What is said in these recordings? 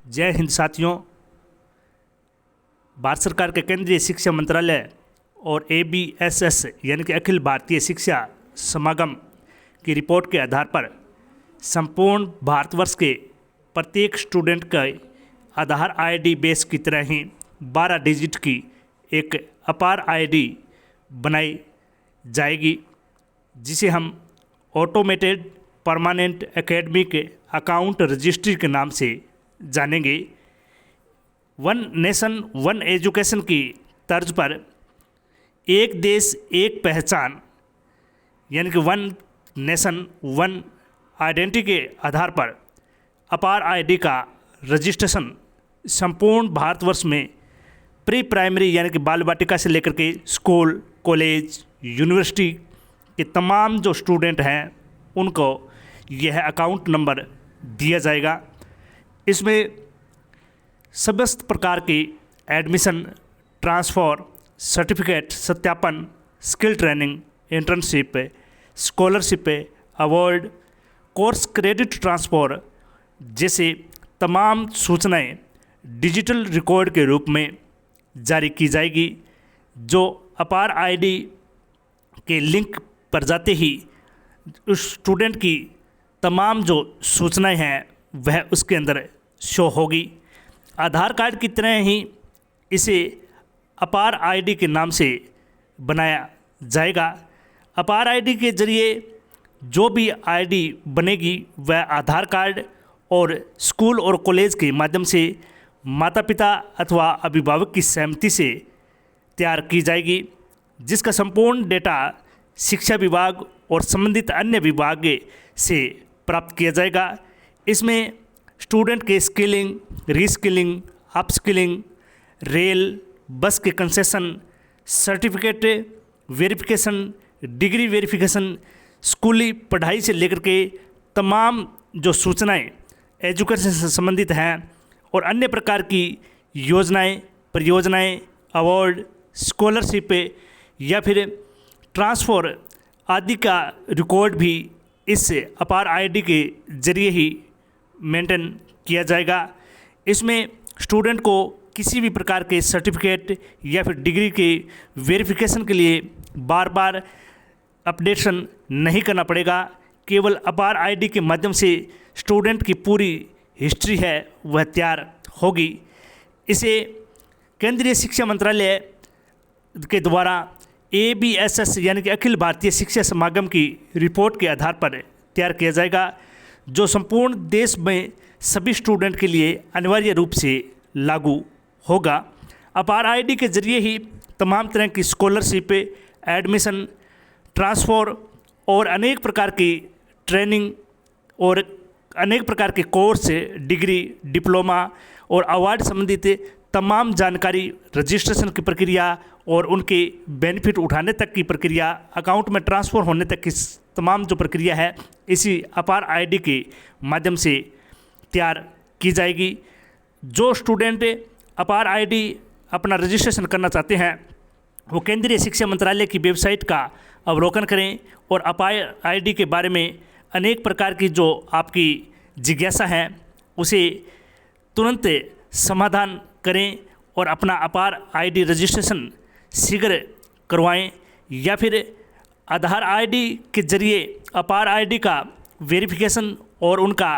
जय हिंद साथियों। भारत सरकार के केंद्रीय शिक्षा मंत्रालय और ABSS यानी कि अखिल भारतीय शिक्षा समागम की रिपोर्ट के आधार पर संपूर्ण भारतवर्ष के प्रत्येक स्टूडेंट का आधार ID बेस की तरह ही 12 डिजिट की एक अपार ID बनाई जाएगी, जिसे हम automated permanent academic account registry के नाम से जानेंगे। वन नेशन वन एजुकेशन की तर्ज पर एक देश एक पहचान यानी कि वन नेशन वन आइडेंटिटी के आधार पर अपार ID का रजिस्ट्रेशन संपूर्ण भारतवर्ष में प्री प्राइमरी यानी कि बाल वाटिका से लेकर के स्कूल, कॉलेज, यूनिवर्सिटी के तमाम जो स्टूडेंट हैं उनको यह अकाउंट नंबर दिया जाएगा। इसमें समस्त प्रकार की एडमिशन, ट्रांसफ़र, सर्टिफिकेट सत्यापन, skill training, internship, scholarship, award, course credit transfer जैसे तमाम सूचनाएं डिजिटल रिकॉर्ड के रूप में जारी की जाएगी, जो अपार ID के लिंक पर जाते ही उस स्टूडेंट की तमाम जो सूचनाएं हैं वह उसके अंदर शो होगी। आधार कार्ड की तरह ही इसे अपार ID के नाम से बनाया जाएगा। अपार ID के ज़रिए जो भी ID बनेगी वह आधार कार्ड और स्कूल और कॉलेज के माध्यम से माता पिता अथवा अभिभावक की सहमति से तैयार की जाएगी, जिसका संपूर्ण डेटा शिक्षा विभाग और संबंधित अन्य विभाग से प्राप्त किया जाएगा। इसमें स्टूडेंट के स्किलिंग, रीस्किलिंग, अपस्किलिंग, रेल, बस के concession, certificate verification, degree verification, स्कूली पढ़ाई से लेकर के तमाम जो सूचनाएं एजुकेशन से संबंधित हैं और अन्य प्रकार की योजनाएं, परियोजनाएं, अवार्ड, स्कॉलरशिप या फिर ट्रांसफ़र आदि का रिकॉर्ड भी इस अपार ID के ज़रिए ही मेंटेन किया जाएगा। इसमें स्टूडेंट को किसी भी प्रकार के सर्टिफिकेट या फिर डिग्री के वेरिफिकेशन के लिए बार बार अपडेशन नहीं करना पड़ेगा। केवल अपार ID के माध्यम से स्टूडेंट की पूरी हिस्ट्री है वह तैयार होगी। इसे केंद्रीय शिक्षा मंत्रालय के द्वारा ABSS यानी कि अखिल भारतीय शिक्षा समागम की रिपोर्ट के आधार पर तैयार किया जाएगा, जो संपूर्ण देश में सभी स्टूडेंट के लिए अनिवार्य रूप से लागू होगा। अपार ID के ज़रिए ही तमाम तरह की स्कॉलरशिप, एडमिशन, ट्रांसफ़र और अनेक प्रकार की ट्रेनिंग और अनेक प्रकार के कोर्स, डिग्री, डिप्लोमा और अवार्ड संबंधित तमाम जानकारी, रजिस्ट्रेशन की प्रक्रिया और उनके बेनिफिट उठाने तक की प्रक्रिया, अकाउंट में ट्रांसफ़र होने तक की तमाम जो प्रक्रिया है इसी अपार ID के माध्यम से तैयार की जाएगी। जो स्टूडेंट अपार ID अपना रजिस्ट्रेशन करना चाहते हैं वो केंद्रीय शिक्षा मंत्रालय की वेबसाइट का अवलोकन करें और अपार ID के बारे में अनेक प्रकार की जो आपकी जिज्ञासा है उसे तुरंत समाधान करें और अपना अपार ID रजिस्ट्रेशन शीघ्र करवाएं, या फिर आधार ID के ज़रिए अपार ID का वेरिफिकेशन और उनका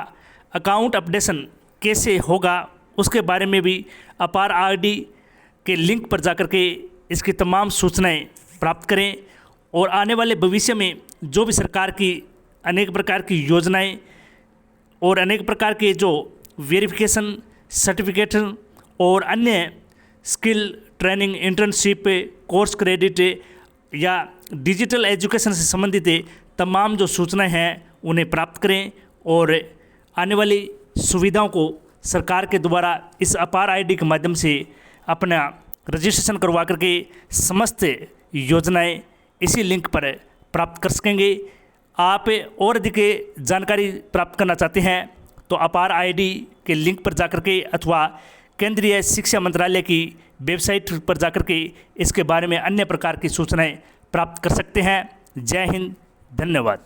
अकाउंट अपडेशन कैसे होगा उसके बारे में भी अपार ID के लिंक पर जाकर के इसकी तमाम सूचनाएं प्राप्त करें। और आने वाले भविष्य में जो भी सरकार की अनेक प्रकार की योजनाएं और अनेक प्रकार के जो वेरिफिकेशन, सर्टिफिकेशन और अन्य skill training, internship, course credit या डिजिटल एजुकेशन से संबंधित तमाम जो सूचनाएं हैं उन्हें प्राप्त करें और आने वाली सुविधाओं को सरकार के द्वारा इस अपार ID के माध्यम से अपना रजिस्ट्रेशन करवा करके समस्त योजनाएं इसी लिंक पर प्राप्त कर सकेंगे। आप और अधिक जानकारी प्राप्त करना चाहते हैं तो अपार ID के लिंक पर जाकर के अथवा केंद्रीय शिक्षा मंत्रालय की वेबसाइट पर जाकर के इसके बारे में अन्य प्रकार की सूचनाएं प्राप्त कर सकते हैं। जय हिंद, धन्यवाद।